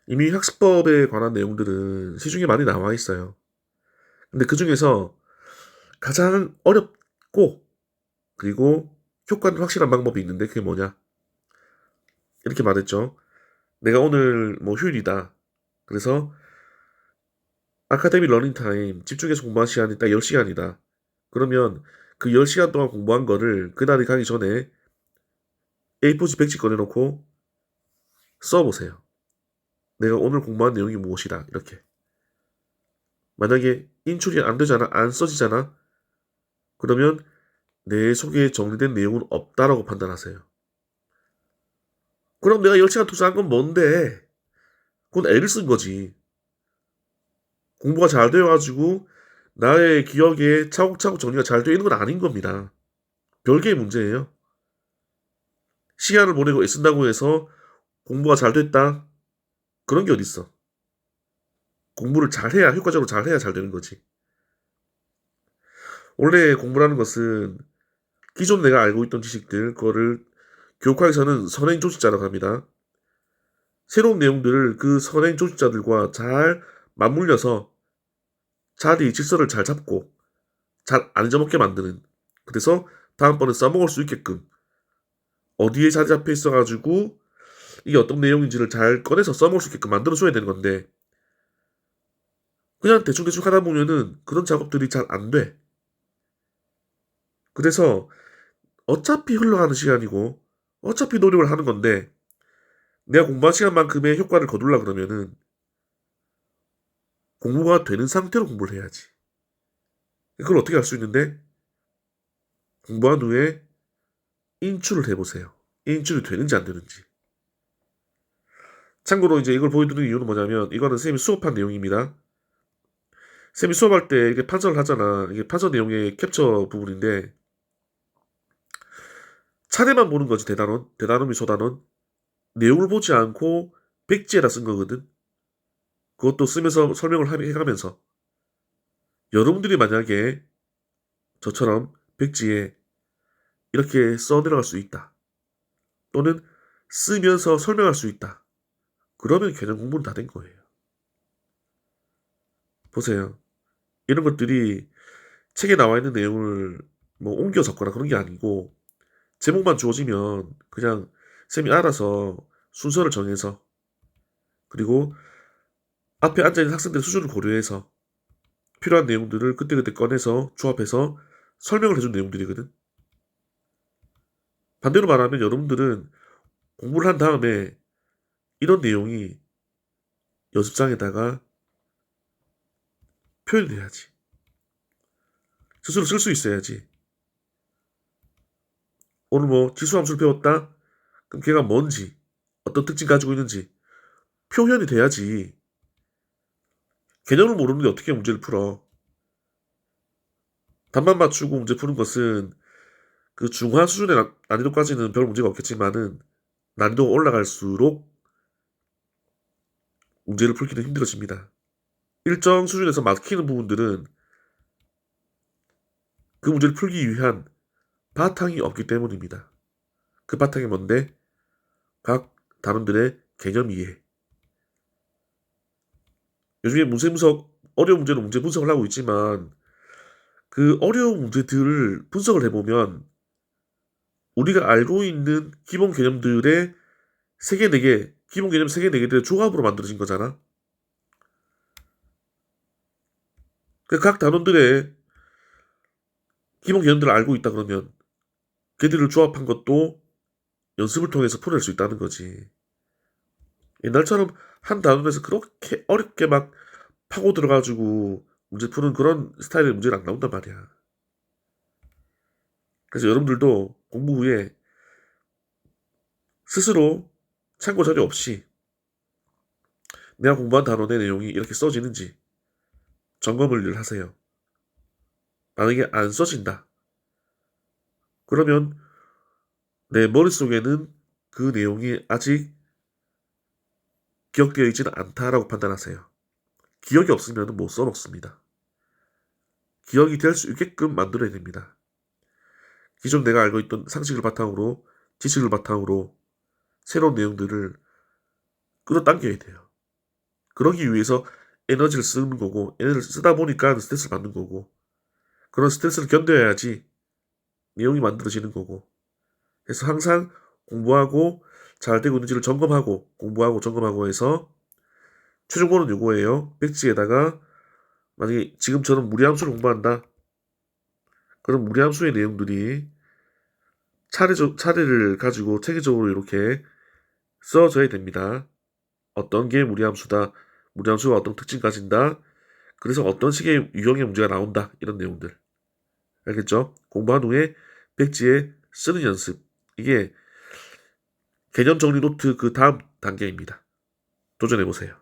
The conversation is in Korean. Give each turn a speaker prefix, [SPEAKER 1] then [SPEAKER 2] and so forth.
[SPEAKER 1] 이미 학습법에 관한 내용들은 시중에 많이 나와 있어요. 근데 그 중에서 가장 어렵고 그리고 효과는 확실한 방법이 있는데 그게 뭐냐? 이렇게 말했죠. 내가 오늘 뭐 휴일이다. 그래서 아카데미 러닝 타임 집중해서 공부한 시간이 딱 10시간이다. 그러면 그 10시간 동안 공부한 거를 그날이 가기 전에 A4지 100지 꺼내놓고 써보세요. 내가 오늘 공부한 내용이 무엇이다. 이렇게. 만약에 인출이 안 되잖아. 안 써지잖아. 그러면 내 속에 정리된 내용은 없다라고 판단하세요. 그럼 내가 10시간 투자한 건 뭔데? 그건 애를 쓴 거지. 공부가 잘 되어가지고 나의 기억에 차곡차곡 정리가 잘 되어 있는 건 아닌 겁니다. 별개의 문제예요. 시간을 보내고 애쓴다고 해서 공부가 잘 됐다? 그런 게 어딨어. 공부를 잘해야, 효과적으로 잘해야 잘 되는 거지. 원래 공부라는 것은 기존 내가 알고 있던 지식들, 그거를 교육학에서는 선행 조직자라고 합니다. 새로운 내용들을 그 선행 조직자들과 잘 맞물려서 자리 질서를 잘 잡고 잘 안 잊어먹게 만드는. 그래서 다음번에 써먹을 수 있게끔 어디에 자리 잡혀 있어가지고 이게 어떤 내용인지를 잘 꺼내서 써먹을 수 있게끔 만들어줘야 되는 건데 그냥 대충대충 하다 보면은 그런 작업들이 잘 안 돼. 그래서 어차피 흘러가는 시간이고 어차피 노력을 하는 건데 내가 공부한 시간만큼의 효과를 거둘라 그러면은 공부가 되는 상태로 공부를 해야지. 그걸 어떻게 할 수 있는데 공부한 후에 인출을 해보세요. 인출이 되는지 안 되는지. 참고로 이제 이걸 보여드리는 이유는 뭐냐면 이거는 쌤이 수업한 내용입니다. 쌤이 수업할 때 이게 판서를 하잖아. 이게 판서 내용의 캡처 부분인데 차례만 보는 거지 대단원, 대단원이 소단원. 내용을 보지 않고 백지에다 쓴 거거든. 그것도 쓰면서 설명을 해가면서 여러분들이 만약에 저처럼 백지에 이렇게 써 내려갈 수 있다. 또는 쓰면서 설명할 수 있다. 그러면 개념 공부는 다 된 거예요. 보세요. 이런 것들이 책에 나와 있는 내용을 뭐 옮겨 적거나 그런 게 아니고 제목만 주어지면 그냥 쌤이 알아서 순서를 정해서 그리고 앞에 앉아있는 학생들의 수준을 고려해서 필요한 내용들을 그때그때 꺼내서 조합해서 설명을 해준 내용들이거든. 반대로 말하면 여러분들은 공부를 한 다음에 이런 내용이 연습장에다가 표현이 돼야지. 스스로 쓸 수 있어야지. 오늘 뭐 지수함수를 배웠다? 그럼 걔가 뭔지, 어떤 특징 가지고 있는지 표현이 돼야지. 개념을 모르는데 어떻게 문제를 풀어? 답만 맞추고 문제 푸는 것은 그 중하 수준의 난이도까지는 별 문제가 없겠지만은 난이도가 올라갈수록 문제를 풀기는 힘들어집니다. 일정 수준에서 막히는 부분들은 그 문제를 풀기 위한 바탕이 없기 때문입니다. 그 바탕이 뭔데? 각 단원들의 개념 이해. 요즘에 문제 분석, 어려운 문제로 문제 분석을 하고 있지만 그 어려운 문제들을 분석을 해보면 우리가 알고 있는 기본 개념들의 3개, 4개, 기본 개념 3개, 4개들의 조합으로 만들어진 거잖아. 각 단원들의 기본 개념들을 알고 있다 그러면 걔들을 조합한 것도 연습을 통해서 풀어낼 수 있다는 거지. 옛날처럼 한 단원에서 그렇게 어렵게 막 파고 들어가지고 문제 푸는 그런 스타일의 문제는 안 나온단 말이야. 그래서 여러분들도 공부 후에 스스로 참고 자료 없이 내가 공부한 단원의 내용이 이렇게 써지는지 점검을 늘 하세요. 만약에 안 써진다. 그러면 내 머릿속에는 그 내용이 아직 기억되어 있지는 않다라고 판단하세요. 기억이 없으면 못 써먹습니다. 기억이 될 수 있게끔 만들어야 됩니다. 기존 내가 알고 있던 상식을 바탕으로, 지식을 바탕으로 새로운 내용들을 끌어당겨야 돼요. 그러기 위해서 에너지를 쓰는 거고, 에너지를 쓰다 보니까 스트레스를 받는 거고, 그런 스트레스를 견뎌야지 내용이 만들어지는 거고. 그래서 항상 공부하고 잘 되고 있는지를 점검하고 공부하고 점검하고 해서 최종본은 요거예요. 백지에다가 만약에 지금처럼 무리함수를 공부한다. 그럼 무리함수의 내용들이 차례를 가지고 체계적으로 이렇게 써져야 됩니다. 어떤 게 무리함수다. 무리함수가 어떤 특징 가진다. 그래서 어떤 식의 유형의 문제가 나온다. 이런 내용들. 알겠죠? 공부한 후에 백지에 쓰는 연습. 이게 개념 정리 노트 그 다음 단계입니다. 도전해보세요.